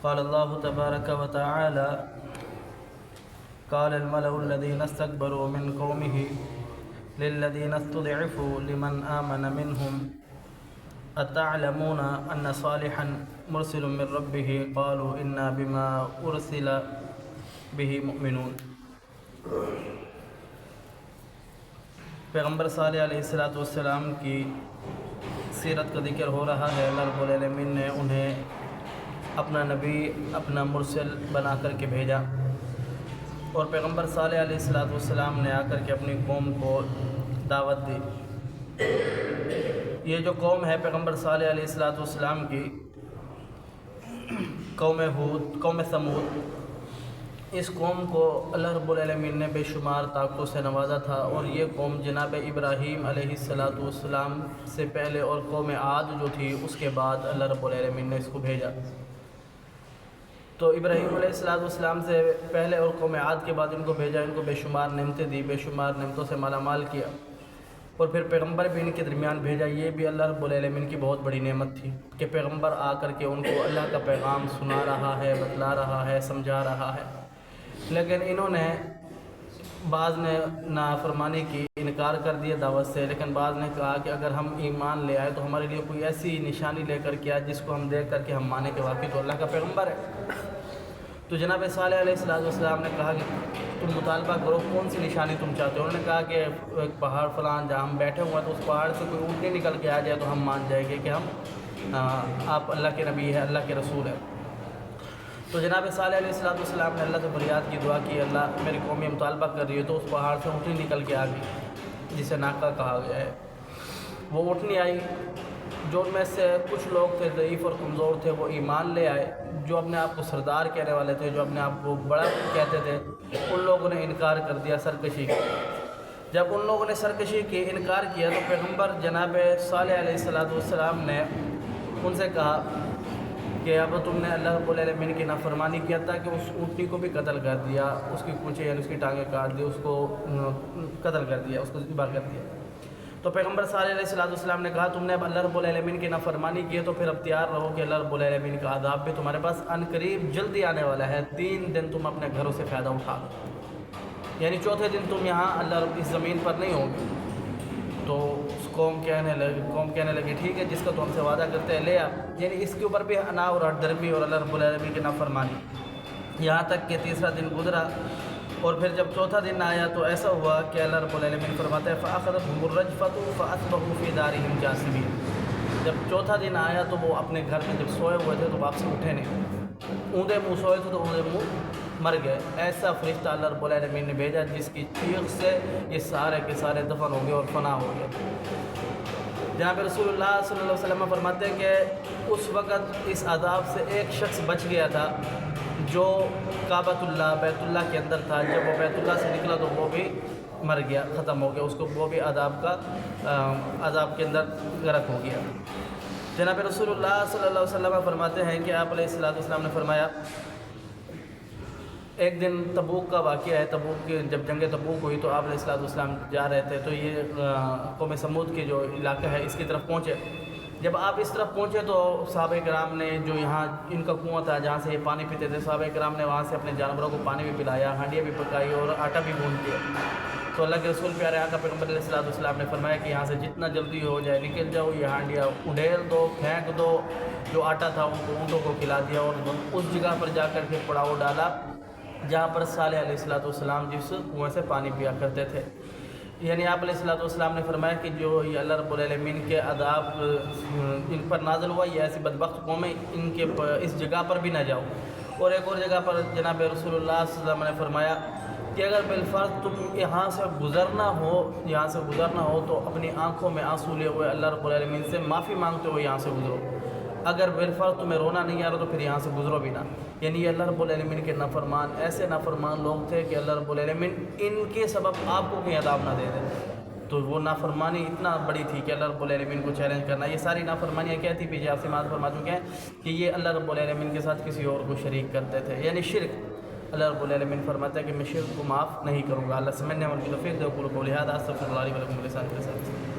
قال الله تبارك وتعالى قال الملأ الذين استكبروا من قومه للذين استضعفوا لمن آمن منهم أتعلمون أن صالحا مرسل من ربه قالوا إنا بما أرسل به مؤمنون۔ پیغمبر صالح علیہ السلام کی سیرت کا ذکر ہو رہا ہے۔ اللہ رب العالمین نے انہیں اپنا نبی، اپنا مرسل بنا کر کے بھیجا، اور پیغمبر صالح علیہ السلام نے آ کر کے اپنی قوم کو دعوت دی۔ یہ جو قوم ہے پیغمبر صالح علیہ السلام کی، قوم ہود، قوم ثمود، اس قوم کو اللہ رب العالمین نے بے شمار طاقتوں سے نوازا تھا، اور یہ قوم جناب ابراہیم علیہ السلام سے پہلے اور قوم عاد جو تھی اس کے بعد اللہ رب العالمین نے اس کو بھیجا۔ تو ابراہیم علیہ السلام سے پہلے اور قوم عاد کے بعد ان کو بھیجا، ان کو بے شمار نعمتیں دی، بے شمار نعمتوں سے مالا مال کیا، اور پھر پیغمبر بھی ان کے درمیان بھیجا۔ یہ بھی اللہ رب العالمین کی بہت بڑی نعمت تھی کہ پیغمبر آ کر کے ان کو اللہ کا پیغام سنا رہا ہے، بتلا رہا ہے، سمجھا رہا ہے۔ لیکن انہوں نے بعض نے نافرمانی کی، انکار کر دیا دعوت سے، لیکن بعض نے کہا کہ اگر ہم ایمان لے آئے تو ہمارے لیے کوئی ایسی نشانی لے کر کے آئے جس کو ہم دیکھ کر کے ہم مانیں کہ واقعی تو اللہ کا پیغمبر ہے۔ تو جناب صالح علیہ السلام نے کہا کہ تم مطالبہ کرو، کون سی نشانی تم چاہتے ہو؟ انہوں نے کہا کہ ایک پہاڑ فلان جہاں ہم بیٹھے ہوئے ہیں تو اس پہاڑ سے کوئی اونٹنی نکل کے آ جائے تو ہم مان جائیں گے کہ ہم آپ اللہ کے نبی ہیں، اللہ کے رسول ہیں۔ تو جناب صالح علیہ السلام نے اللہ سے فریاد کی، دعا کی، اللہ میری قوم یہ مطالبہ کر رہی ہے، تو اس پہاڑ سے اونٹنی نکل کے آ گئی جسے ناقہ کہا گیا ہے۔ وہ اونٹنی آئی، جو ان میں سے کچھ لوگ تھے ضعیف اور کمزور تھے وہ ایمان لے آئے، جو اپنے آپ کو سردار کہنے والے تھے، جو اپنے آپ کو بڑا کہتے تھے، ان لوگوں نے انکار کر دیا، سرکشی کی۔ جب ان لوگوں نے سرکشی کی، انکار کیا، تو پیغمبر جناب صالح علیہ السلام نے ان سے کہا کہ اب تم نے اللہ رب العالمین کی نافرمانی کیا تھا کہ اس اونٹنی کو بھی قتل کر دیا، اس کی پونچھیں یعنی اس کی ٹانگیں کاٹ دی، اس کو قتل کر دیا، اس کو ذبح کر دیا۔ تو پیغمبر صالح علیہ السلام نے کہا تم نے اب اللہ رب العالمین کی نافرمانی کی ہے تو پھر اب تیار رہو کہ اللہ رب العالمین کا عذاب بھی تمہارے پاس عن قریب جلدی آنے والا ہے۔ 3 دن تم اپنے گھروں سے فائدہ اٹھا لو، یعنی چوتھے دن تم یہاں اللہ رب اس زمین پر نہیں ہوگے۔ تو قوم کہنے لگی ٹھیک ہے، جس کا تو ہم سے وعدہ کرتے ہیں لے آ، یعنی اس کے اوپر بھی انا اور ہٹ درمی اور اللہ رب العالمین کی نافرمانی، یہاں تک کہ تیسرا دن گزرا، اور پھر جب چوتھا دن آیا تو ایسا ہوا کہ اللہ رب العالمین فرماتا ہے فَأَخَذَتْهُمُ الرَّجْفَةُ فَأَصْبَحُوا فِي دَارِهِمْ جَاثِمِينَ۔ جب چوتھا دن آیا تو وہ اپنے گھر میں جب سوئے ہوئے تھے تو واپس اٹھے نہیں، اوندے منہ سوئے تھے تو اوندے منہ مر گئے۔ ایسا فرشتہ اللہ رب العالمین نے بھیجا جس کی چیخ سے یہ سارے کے سارے دفن ہو گئے اور فنا ہو گئے۔ جناب رسول اللہ صلی اللہ علیہ وسلم فرماتے ہیں کہ اس وقت اس عذاب سے ایک شخص بچ گیا تھا جو کعبۃ اللہ، بیت اللہ کے اندر تھا۔ جب وہ بیت اللہ سے نکلا تو وہ بھی مر گیا، ختم ہو گیا، اس کو وہ بھی عذاب کے اندر غرق ہو گیا۔ جناب رسول اللہ صلی اللہ علیہ وسلم فرماتے ہیں کہ آپ علیہ السلام نے فرمایا ایک دن تبوک کا واقعہ ہے، تبوک کی جب جنگ تبوک ہوئی تو آپ علیہ السلام جا رہے تھے، تو یہ قوم سمود کے جو علاقہ ہے اس کی طرف پہنچے۔ جب آپ اس طرف پہنچے تو صحابہ کرام نے جو یہاں ان کا کنواں تھا جہاں سے یہ پانی پیتے تھے، صحابہ کرام نے وہاں سے اپنے جانوروں کو پانی بھی پلایا، ہانڈیاں بھی پکائی اور آٹا بھی گوندھ دیا۔ تو اللہ کے رسول پیارے آقا پیغمبر علیہ السلام نے فرمایا کہ یہاں سے جتنا جلدی ہو جائے نکل جاؤ، یہ ہانڈیاں اڈھیل دو، پھینک دو، جو آٹا تھا ان کو اونٹوں کو کھلا دیا، اور اس جگہ پر جا کر کے پڑاؤ ڈالا جہاں پر صالح علیہ السلام جس کنویں سے پانی پیا کرتے تھے۔ یعنی آپ علیہ السلام نے فرمایا کہ جو یہ اللہ رب العالمین کے عذاب ان پر نازل ہوا، یہ ایسی بدبخت قومیں ان کے اس جگہ پر بھی نہ جاؤ۔ اور ایک اور جگہ پر جناب رسول اللہ صلی اللہ علیہ وسلم نے فرمایا کہ اگر بالفرض تم یہاں سے گزرنا ہو تو اپنی آنکھوں میں آنسو لے ہوئے اللہ رب العالمین سے معافی مانگتے ہوئے یہاں سے گزرو، اگر بالفرض تمہیں رونا نہیں آ رہا تو پھر یہاں سے گزرو بھی نہ۔ یعنی یہ اللہ رب العالمین کے نافرمان، ایسے نافرمان لوگ تھے کہ اللہ رب العالمین ان کے سبب آپ کو کہیں عذاب نہ دے دے۔ تو وہ نافرمانی اتنا بڑی تھی کہ اللہ رب العالمین کو چیلنج کرنا۔ یہ ساری نافرمانیاں کیا تھی؟ پیچھے آپ سے بات فرما چکے ہیں کہ یہ اللہ رب العالمین کے ساتھ کسی اور کو شریک کرتے تھے، یعنی شرک۔ اللہ رب العالمین فرماتا ہے کہ میں شرک کو معاف نہیں کروں گا۔ اللہ سمجھنے والوں کی توفیق دے۔ قولوا قولی ھذا استغفر اللہ لی ولکم ولسائر المسلمین۔